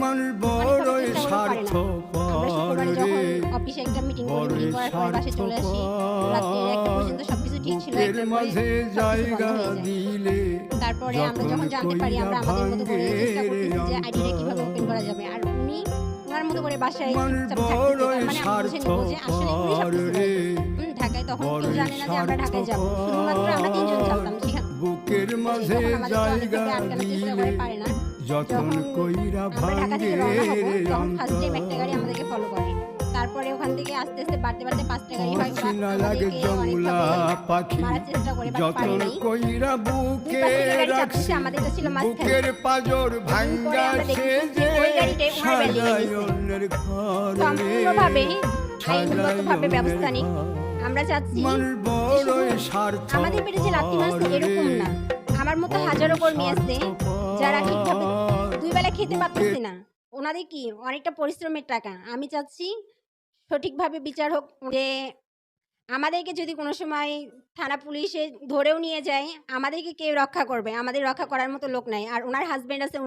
মানুষ অনেকভাবে বড়ই চেষ্টা করেও পারে না। আমরা স্বার্থপর শুক্রবারে রে, যখন অফিসে একটা মিটিং করি, বড়ই মিটিং করার পরে বাসায় চলে আসি। রাত্রে ১টা পর্যন্ত স্বার্থপর। সবকিছু ঠিক ছিল। বুকের ১টার পরে মাঝে সবকিছু বন্ধ জায়গা হয়ে যায়। দিলে তারপরে আমরা যখন যখন জানতে পারি কইরা আমরা আমাদের মতো করে চেষ্টা ভাঙ্গে করতেছি যে আইডিটা কিভাবে ওপেন করা যাবে। আর উনি উনার মতো করে বাসায় মানুষ চুপচাপ থাকতেছে। তার বড়ই মানে আমি বুঝে নিব যে আসলে উনি স্বার্থপর সবকিছু রে, করবে। ঢাকায় তখন কেউ বড়ই জানে না যে আমরা ঢাকায় যাব। শুধুমাত্র আমরা ৩ জন স্বার্থপর। জানতাম সেখানে বুকের এসে মাঝে তখন আমাদেরকে জায়গা অনেকভাবে আটকানোর চেষ্টা দিলে করে, পারে না। যতন যখন কইরা আমরা ঢাকা ভাঙ্গে থেকে রওনা হব রে তখন ফার্স্ট টাইম একটা গাড়ি অন্তর। আমাদেরকে ফলো করে। তারপরে ওখান থেকে আস্তে, আস্তে বাড়তে, বাড়তে ৫টা গাড়ি হয়। ওরা অচেনা লাগে আমাদেরকে জংলা অনেকভাবে পাখি, মারার চেষ্টা করে বাট পারে যতন নাই। কইরা ২ বুকে পাশ থেকে গাড়ি রাখছি, চাপতেছে, আমাদেরটা ছিল মাঝখানে। বুকের পাজর এদিন পরে ভাঙ্গা আমরা সে দেখতেছি যে যে ওই গাড়িটাই উনার ব্যান্ডিং এ সাজাই নিছে। অন্যের ঘর রে, সম্পূর্ণভাবে সাজাই আইনগতভাবে ব্যবস্থা অন্যের নিক। ঘর। আমরা চাচ্ছি মানুষ যে শুধু বড়ই আমাদের পেটে যে লাথি মারছে স্বার্থপর রে, এরকম না। আমার মতো হাজারো কর্মী আছে যারা ঠিকভাবে ২ বেলা খেতে পারতেছে না। ওনাদের কি অনেকটা পরিশ্রমের টাকা। আমি চাচ্ছি সঠিকভাবে বিচার হোক, যে আমাদেরকে যদি কোনো সময় থানা পুলিশে ধরেও নিয়ে যায়, আমাদেরকে কে রক্ষা করবে? আমাদের রক্ষা করার মতো লোক নাই। আর উনার হাসব্যান্ড আছে।